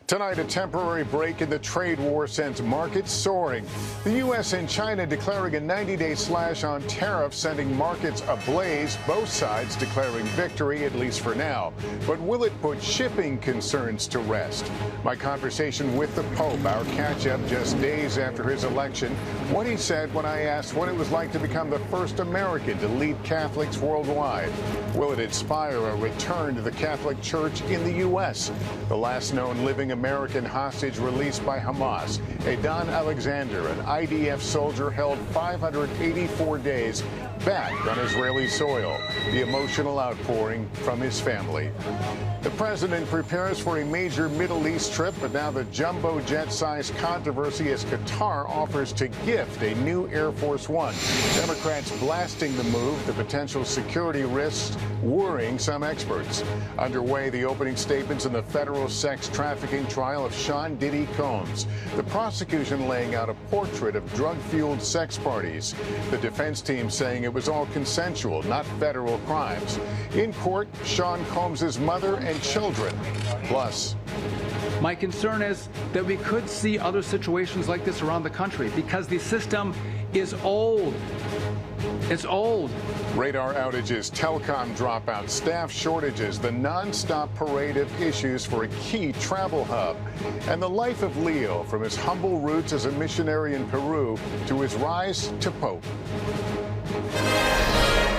Tonight, a temporary break in the trade war sends markets soaring. The U.S. and China declaring a 90-day slash on tariffs, sending markets ablaze, both sides declaring victory, at least for now. But will it put shipping concerns to rest? My conversation with the Pope, our catch-up just days after his election, what he said when I asked what it was like to become the first American to lead Catholics worldwide. Will it inspire a return to the Catholic Church in the U.S.? The last known living American hostage released by Hamas, Edan Alexander, an IDF soldier held 584 days back on Israeli soil. The emotional outpouring from his family. The president prepares for a major Middle East trip, but now the jumbo jet-sized controversy as Qatar offers to gift a new Air Force One. Democrats blasting the move, the potential security risks worrying some experts. Underway, the opening statements in the federal sex trafficking trial of Sean Diddy Combs. The prosecution laying out a portrait of drug-fueled sex parties. The defense team saying it was all consensual, not federal crimes. In court, Sean Combs' mother and children. Plus, my concern is that we could see other situations like this around the country because the system is old. It's old. Radar outages, telecom dropouts, staff shortages, the nonstop parade of issues for a key travel hub. And the life of Leo, from his humble roots as a missionary in Peru to his rise to Pope.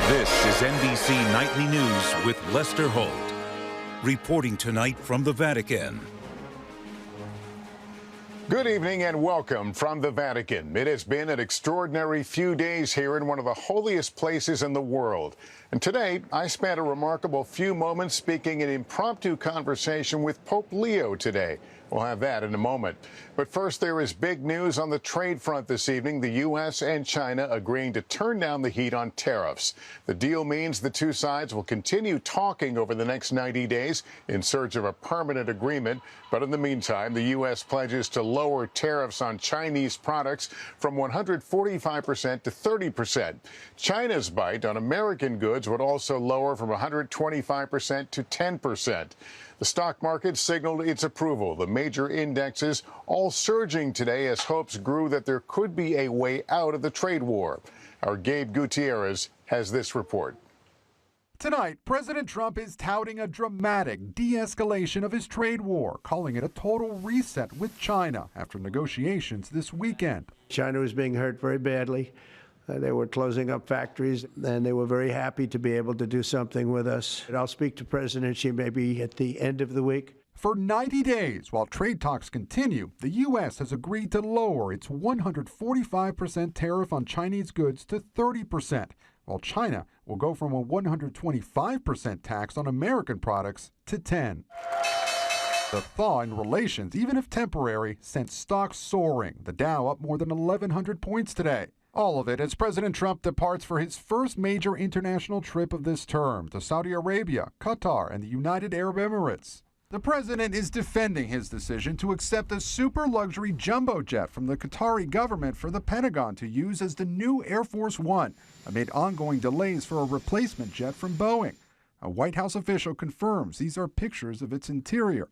This is NBC Nightly News with Lester Holt. Reporting tonight from the Vatican. Good evening and welcome from the Vatican. It has been an extraordinary few days here in one of the holiest places in the world. And today, I spent a remarkable few moments speaking an impromptu conversation with Pope Leo today. We'll have that in a moment. But first, there is big news on the trade front this evening. The U.S. and China agreeing to turn down the heat on tariffs. The deal means the two sides will continue talking over the next 90 days in search of a permanent agreement. But in the meantime, the U.S. pledges to lower tariffs on Chinese products from 145% to 30%. China's bite on American goods would also lower from 125% to 10%. The stock market signaled its approval. The major indexes all surging today as hopes grew that there could be a way out of the trade war. Our Gabe Gutierrez has this report. Tonight, President Trump is touting a dramatic de-escalation of his trade war, calling it a total reset with China after negotiations this weekend. China was being hurt very badly. They were closing up factories, and they were very happy to be able to do something with us. And I'll speak to President Xi maybe at the end of the week. For 90 days, while trade talks continue, the U.S. has agreed to lower its 145% tariff on Chinese goods to 30%, while China will go from a 125% tax on American products to 10%. The thaw in relations, even if temporary, sent stocks soaring, the Dow up more than 1,100 points today. All of it as President Trump departs for his first major international trip of this term to Saudi Arabia, Qatar, and the United Arab Emirates. The president is defending his decision to accept a super luxury jumbo jet from the Qatari government for the Pentagon to use as the new Air Force One, amid ongoing delays for a replacement jet from Boeing. A White House official confirms these are pictures of its interior.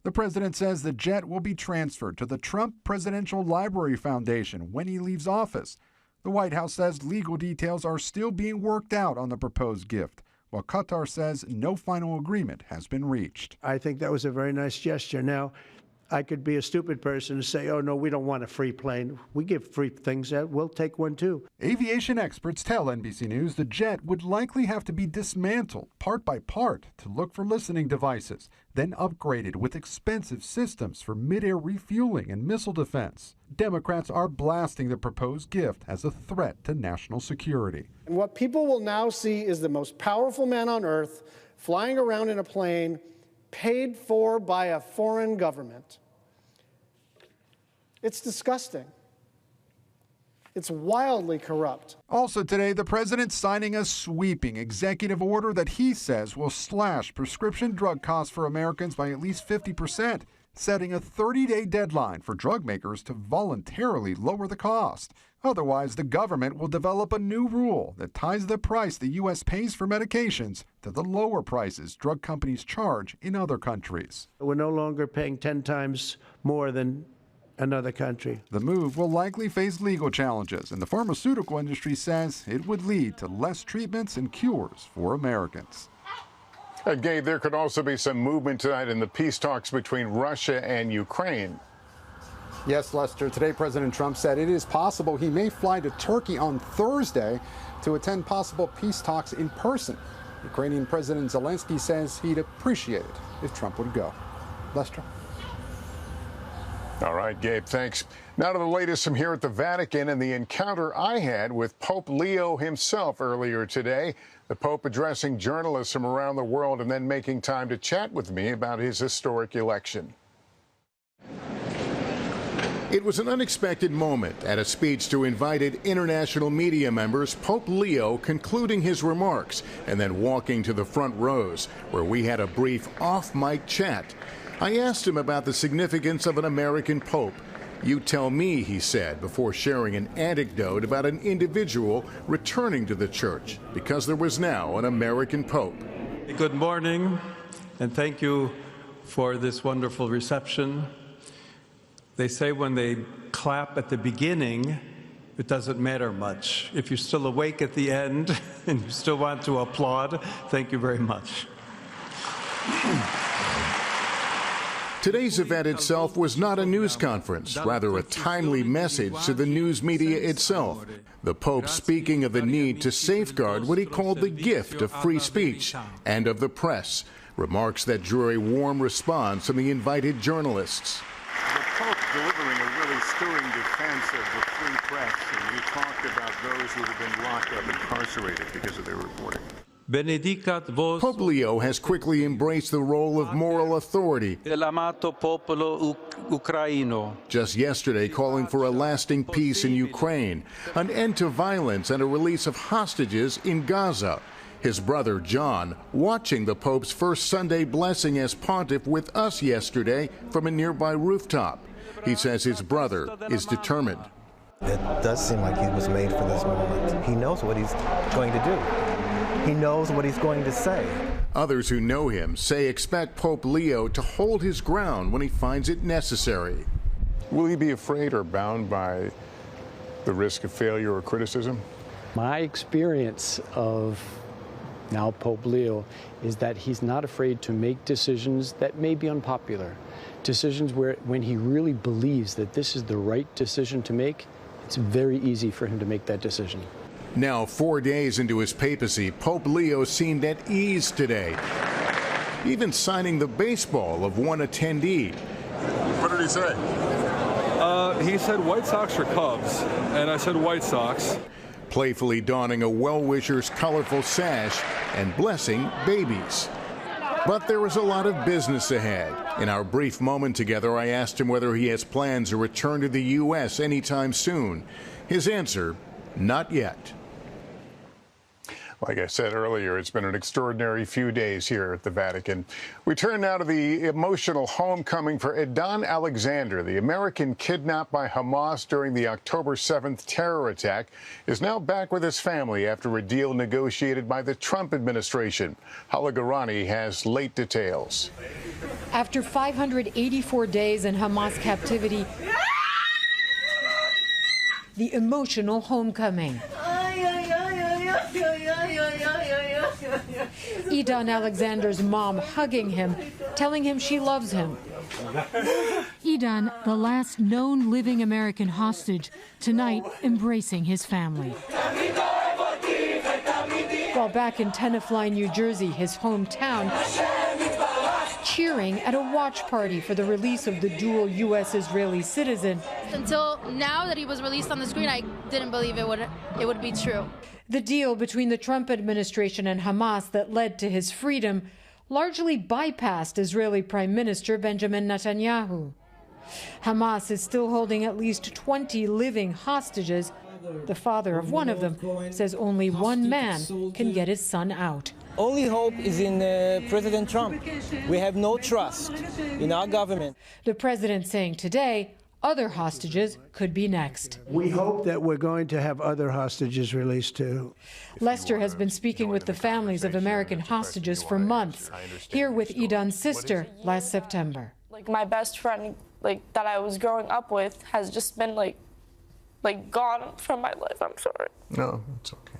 The president says the jet will be transferred to the Trump Presidential Library Foundation when he leaves office. The White House says legal details are still being worked out on the proposed gift, while Qatar says no final agreement has been reached. I think that was a very nice gesture. Now, I could be a stupid person and say, oh, no, we don't want a free plane. We give free things out. We'll take one, too. Aviation experts tell NBC News the jet would likely have to be dismantled part by part to look for listening devices, then upgraded with expensive systems for mid-air refueling and missile defense. Democrats are blasting the proposed gift as a threat to national security. And what people will now see is the most powerful man on earth flying around in a plane paid for by a foreign government. It's disgusting. It's wildly corrupt. Also today, the president signing a sweeping executive order that he says will slash prescription drug costs for Americans by at least 50%, setting a 30-day deadline for drug makers to voluntarily lower the cost. Otherwise, the government will develop a new rule that ties the price the U.S. pays for medications to the lower prices drug companies charge in other countries. We're no longer paying 10 times more than another country. The move will likely face legal challenges, and the pharmaceutical industry says it would lead to less treatments and cures for Americans. Gabe, there could also be some movement tonight in the peace talks between Russia and Ukraine. Yes, Lester. Today, President Trump said it is possible he may fly to Turkey on Thursday to attend possible peace talks in person. Ukrainian President Zelensky says he'd appreciate it if Trump would go. Lester. All right, Gabe, thanks. Now to the latest from here at the Vatican and the encounter I had with Pope Leo himself earlier today. The Pope addressing journalists from around the world and then making time to chat with me about his historic election. It was an unexpected moment at a speech to invited international media members, Pope Leo concluding his remarks and then walking to the front rows, where we had a brief off-mic chat. I asked him about the significance of an American pope. You tell me, he said, before sharing an anecdote about an individual returning to the church because there was now an American pope. Good morning, and thank you for this wonderful reception. They say when they clap at the beginning, it doesn't matter much. If you're still awake at the end and you still want to applaud, thank you very much. Today's event itself was not a news conference, rather a timely message to the news media itself. The Pope speaking of the need to safeguard what he called the gift of free speech and of the press, remarks that drew a warm response from the invited journalists. The Pope delivering a really stirring defense of the free press, and you talked about those who have been locked up, incarcerated because of their reporting. Benedicat vos. Pope Leo has quickly embraced the role of moral authority. Dell'amato popolo ucraino. Just yesterday calling for a lasting peace in Ukraine, an end to violence and a release of hostages in Gaza. His brother John watching the Pope's first Sunday blessing as pontiff with us yesterday from a nearby rooftop. He says his brother is determined. It does seem like he was made for this moment. He knows what he's going to do. He knows what he's going to say. Others who know him say expect Pope Leo to hold his ground when he finds it necessary. Will he be afraid or bound by the risk of failure or criticism? My experience of now Pope Leo is that he's not afraid to make decisions that may be unpopular. Decisions where when he really believes that this is the right decision to make, it's very easy for him to make that decision. Now, 4 days into his papacy, Pope Leo seemed at ease today, even signing the baseball of one attendee. What did he say? He said White Sox or Cubs, and I said White Sox. Playfully donning a well-wisher's colorful sash and blessing babies. But there was a lot of business ahead. In our brief moment together, I asked him whether he has plans to return to the U.S. anytime soon. His answer, not yet. Like I said earlier, it's been an extraordinary few days here at the Vatican. We turn now to the emotional homecoming for Edan Alexander, the American kidnapped by Hamas during the October 7th terror attack, is now back with his family after a deal negotiated by the Trump administration. Hala Garani has late details. After 584 days in Hamas captivity, the emotional homecoming. Edan Alexander's mom hugging him, telling him she loves him. Edan, the last known living American hostage, tonight embracing his family. While back in Tenafly, New Jersey, his hometown, cheering at a watch party for the release of the dual U.S.-Israeli citizen. Until now that he was released on the screen, I didn't believe it would be true. The deal between the Trump administration and Hamas that led to his freedom largely bypassed Israeli Prime Minister Benjamin Netanyahu. Hamas is still holding at least 20 living hostages, The father of one of them says only one man can get his son out. Only hope is in President Trump. We have no trust in our government. The president saying today other hostages could be next. We hope that we're going to have other hostages released too. Lester has been speaking with the families of American hostages for months, here with Edan's sister last September. Like my best friend, that I was growing up with, has just been like gone from my life. I'm sorry. No, it's okay.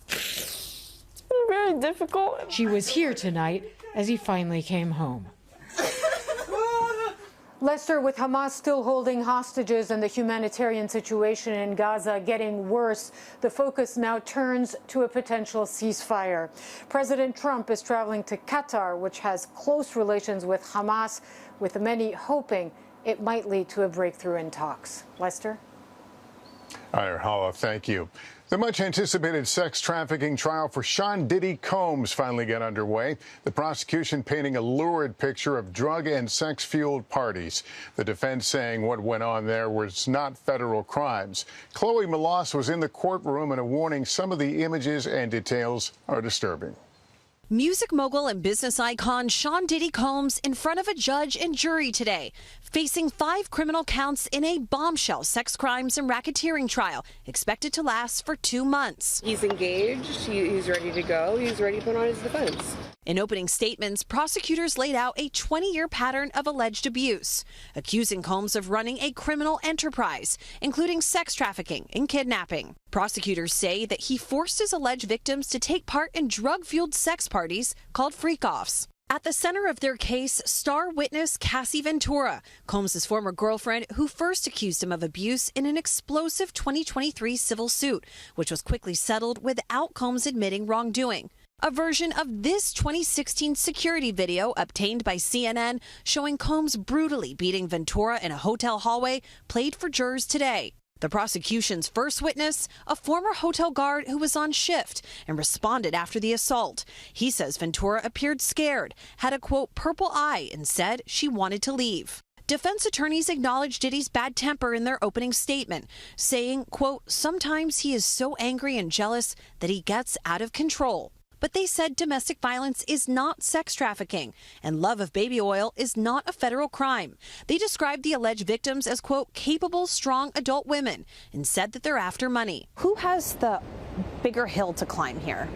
It's been very difficult. She was here tonight as he finally came home. Lester, with Hamas still holding hostages and the humanitarian situation in Gaza getting worse, the focus now turns to a potential ceasefire. President Trump is traveling to Qatar, which has close relations with Hamas, with many hoping it might lead to a breakthrough in talks. Lester? Hala, thank you. The much-anticipated sex trafficking trial for Sean Diddy Combs finally got underway. The prosecution painting a lurid picture of drug and sex-fueled parties. The defense saying what went on there was not federal crimes. Chloe Melas was in the courtroom and a warning some of the images and details are disturbing. Music mogul and business icon Sean Diddy Combs in front of a judge and jury today, facing 5 criminal counts in a bombshell sex crimes and racketeering trial expected to last for 2 months. He's engaged, he's ready to go, he's ready to put on his defense. In opening statements, prosecutors laid out a 20-year pattern of alleged abuse, accusing Combs of running a criminal enterprise, including sex trafficking and kidnapping. Prosecutors say that he forced his alleged victims to take part in drug-fueled sex parties called freak-offs. At the center of their case, star witness Cassie Ventura, Combs' former girlfriend, who first accused him of abuse in an explosive 2023 civil suit, which was quickly settled without Combs admitting wrongdoing. A version of this 2016 security video obtained by CNN showing Combs brutally beating Ventura in a hotel hallway played for jurors today. The prosecution's first witness, a former hotel guard who was on shift and responded after the assault. He says Ventura appeared scared, had a, quote, purple eye, and said she wanted to leave. Defense attorneys acknowledged Diddy's bad temper in their opening statement, saying, quote, sometimes he is so angry and jealous that he gets out of control. But they said domestic violence is not sex trafficking and love of baby oil is not a federal crime. They described the alleged victims as, quote, capable, strong adult women and said that they're after money. Who has the bigger hill to climb here?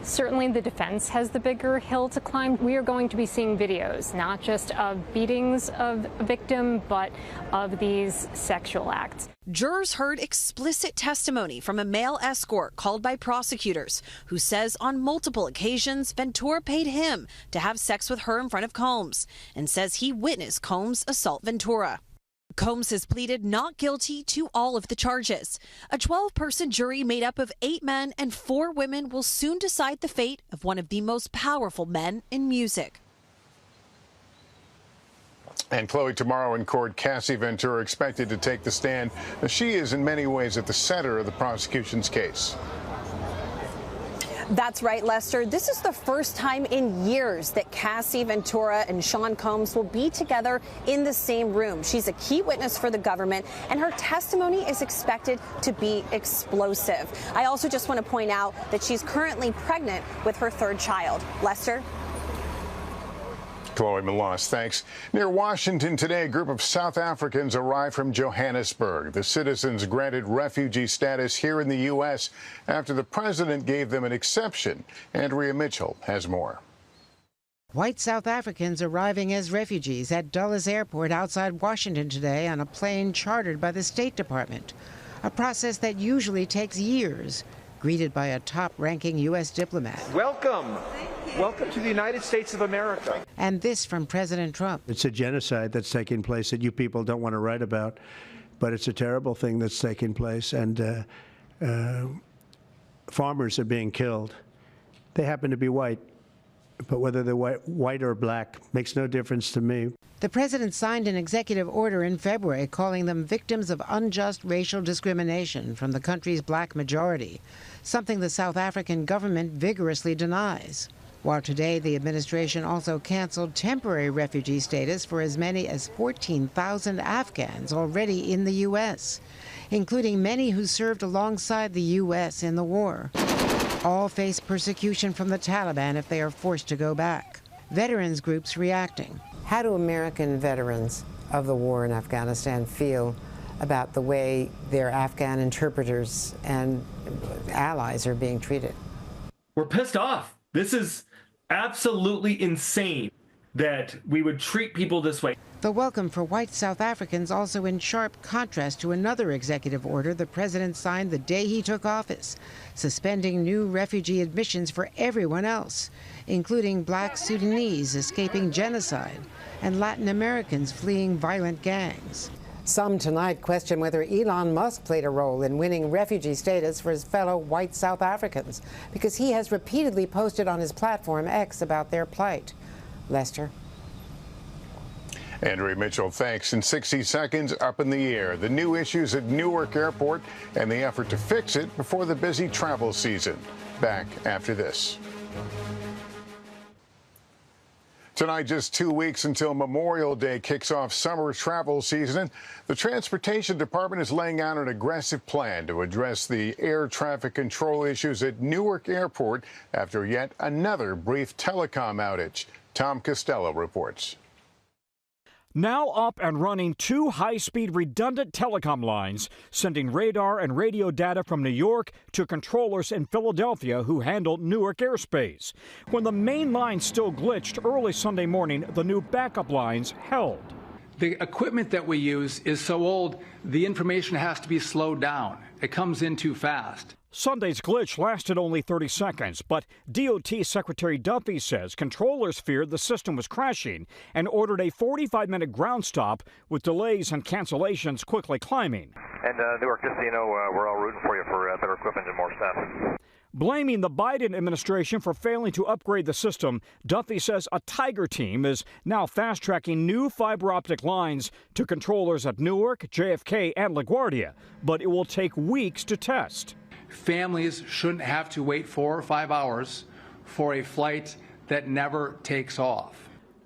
Certainly the defense has the bigger hill to climb. We are going to be seeing videos, not just of beatings of a victim, but of these sexual acts. Jurors heard explicit testimony from a male escort called by prosecutors who says on multiple occasions Ventura paid him to have sex with her in front of Combs and says he witnessed Combs assault Ventura. Combs has pleaded not guilty to all of the charges. A 12-person jury made up of 8 men and 4 women will soon decide the fate of one of the most powerful men in music. And Chloe, tomorrow in court, Cassie Ventura expected to take the stand. She is in many ways at the center of the prosecution's case. That's right, Lester. This is the first time in years that Cassie Ventura and Sean Combs will be together in the same room. She's a key witness for the government, and her testimony is expected to be explosive. I also just want to point out that she's currently pregnant with her 3rd child. Lester? Chloe Melas, thanks. Near Washington today, a group of South Africans arrived from Johannesburg. The citizens granted refugee status here in the U.S. after the president gave them an exception. Andrea Mitchell has more. White South Africans arriving as refugees at Dulles Airport outside Washington today on a plane chartered by the State Department, a process that usually takes years, greeted by a top-ranking U.S. diplomat. Welcome. Welcome to the United States of America. And this from President Trump. It's a genocide that's taking place that you people don't want to write about, but it's a terrible thing that's taking place, and farmers are being killed. They happen to be white, but whether they're white or black makes no difference to me. The president signed an executive order in February calling them victims of unjust racial discrimination from the country's black majority, something the South African government vigorously denies. While today the administration also canceled temporary refugee status for as many as 14,000 Afghans already in the U.S., including many who served alongside the U.S. in the war. All face persecution from the Taliban if they are forced to go back. Veterans groups reacting. How do American veterans of the war in Afghanistan feel about the way their Afghan interpreters and allies are being treated? We're pissed off. This is absolutely insane that we would treat people this way. The welcome for white South Africans also in sharp contrast to another executive order the president signed the day he took office, suspending new refugee admissions for everyone else, including black Sudanese escaping genocide and Latin Americans fleeing violent gangs. Some tonight question whether Elon Musk played a role in winning refugee status for his fellow white South Africans, because he has repeatedly posted on his platform X about their plight. Lester. Andrea Mitchell, thanks. In 60 seconds, up in the air, the new issues at Newark Airport and the effort to fix it before the busy travel season. Back after this. Tonight, just 2 weeks until Memorial Day kicks off summer travel season. The Transportation Department is laying out an aggressive plan to address the air traffic control issues at Newark Airport after yet another brief telecom outage. Tom Costello reports. Now up and running 2 high-speed redundant telecom lines, sending radar and radio data from New York to controllers in Philadelphia who handle Newark airspace. When the main line still glitched early Sunday morning, the new backup lines held. The equipment that we use is so old, the information has to be slowed down. It comes in too fast. Sunday's glitch lasted only 30 seconds, but DOT Secretary Duffy says controllers feared the system was crashing and ordered a 45-minute ground stop with delays and cancellations quickly climbing. And Newark, just so you know, we're all rooting for you for better equipment and more staff. Blaming the Biden administration for failing to upgrade the system, Duffy says a Tiger team is now fast-tracking new fiber optic lines to controllers at Newark, JFK, and LaGuardia, but it will take weeks to test. Families shouldn't have to wait 4 or 5 hours for a flight that never takes off.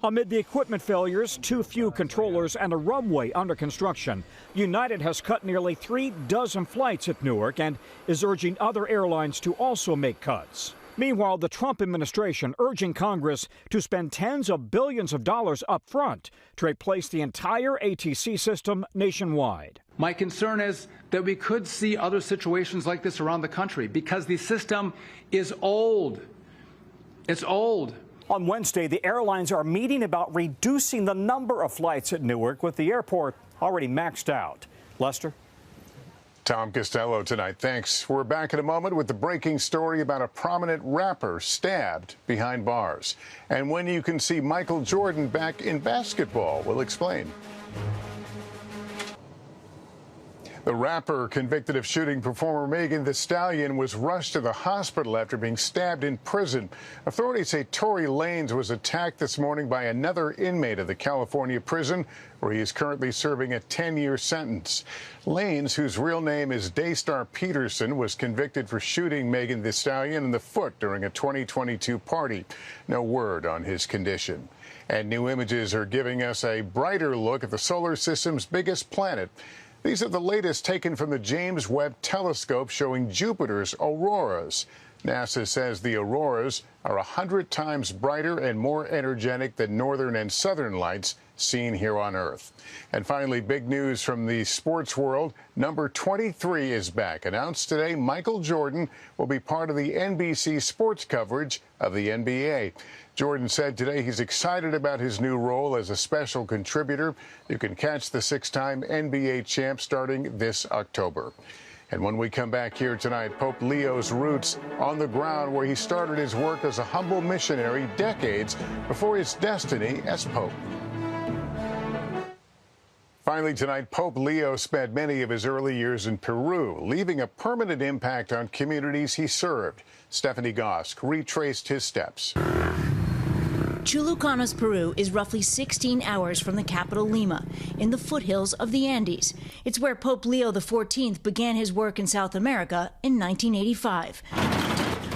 Amid the equipment failures, too few controllers, and a runway under construction, United has cut nearly 36 flights at Newark and is urging other airlines to also make cuts. Meanwhile, the Trump administration urging Congress to spend tens of billions of dollars up front to replace the entire ATC system nationwide. My concern is that we could see other situations like this around the country because the system is old. It's old. On Wednesday, the airlines are meeting about reducing the number of flights at Newark, with the airport already maxed out. Lester? Tom Costello tonight. Thanks. We're back in a moment with the breaking story about a prominent rapper stabbed behind bars. And when you can see Michael Jordan back in basketball. We'll explain. The rapper convicted of shooting performer Megan Thee Stallion was rushed to the hospital after being stabbed in prison. Authorities say Tory Lanez was attacked this morning by another inmate of the California prison, where he is currently serving a 10-year sentence. Lanez, whose real name is Daystar Peterson, was convicted for shooting Megan Thee Stallion in the foot during a 2022 party. No word on his condition. And new images are giving us a brighter look at the solar system's biggest planet. These are the latest taken from the James Webb Telescope showing Jupiter's auroras. NASA says the auroras are 100 times brighter and more energetic than northern and southern lights seen here on Earth. And finally, big news from the sports world. Number 23 is back. Announced today, Michael Jordan will be part of the NBC sports coverage of the NBA. Jordan said today he's excited about his new role as a special contributor. You can catch the 6-time NBA champ starting this October. And when we come back here tonight, Pope Leo's roots on the ground where he started his work as a humble missionary decades before his destiny as Pope. Finally tonight, Pope Leo spent many of his early years in Peru, leaving a permanent impact on communities he served. Stephanie Gosk retraced his steps. Chulucanos, Peru is roughly 16 hours from the capital Lima, in the foothills of the Andes. It's where Pope Leo XIV began his work in South America in 1985.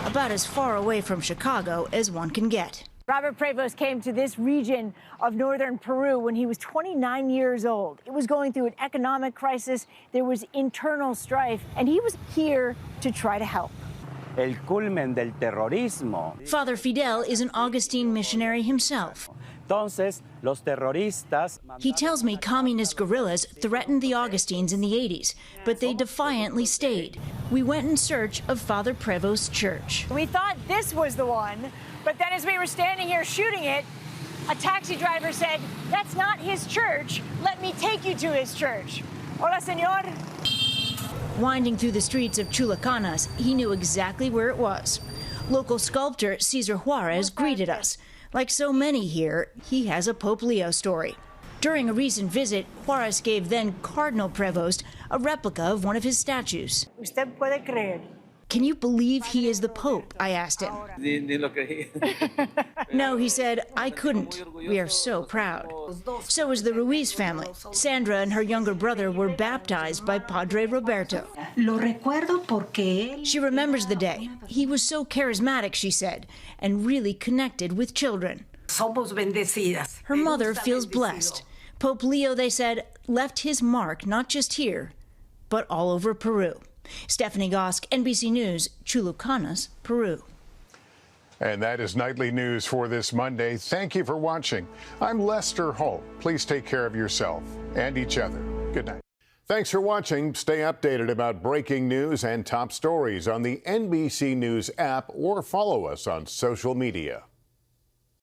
about as far away from Chicago as one can get. Robert Prevost came to this region of northern Peru when he was 29 years old. It was going through an economic crisis, there was internal strife, and he was here to try to help. El culmen del terrorismo. Father Fidel is an Augustine missionary himself. Entonces, los terroristas. He tells me communist guerrillas threatened the Augustines in the 80s, but they defiantly stayed. We went in search of Father Prevost's church. We thought this was the one, but then as we were standing here shooting it, a taxi driver said, "That's not his church. Let me take you to his church." Hola, señor. Winding through the streets of Chulacanas, he knew exactly where it was. Local sculptor Cesar Juarez greeted us. Like so many here, he has a Pope Leo story. During a recent visit, Juarez gave then Cardinal Prevost a replica of one of his statues. Usted puede creer. Can you believe he is the Pope? I asked him. No, he said, I couldn't. We are so proud. So is the Ruiz family. Sandra and her younger brother were baptized by Padre Roberto. She remembers the day. He was so charismatic, she said, and really connected with children. Her mother feels blessed. Pope Leo, they said, left his mark not just here, but all over Peru. Stephanie Gosk, NBC News, Chulucanas, Peru. And that is Nightly News for this Monday. Thank you for watching. I'm Lester Holt. Please take care of yourself and each other. Good night. Thanks for watching. Stay updated about breaking news and top stories on the NBC News app or follow us on social media.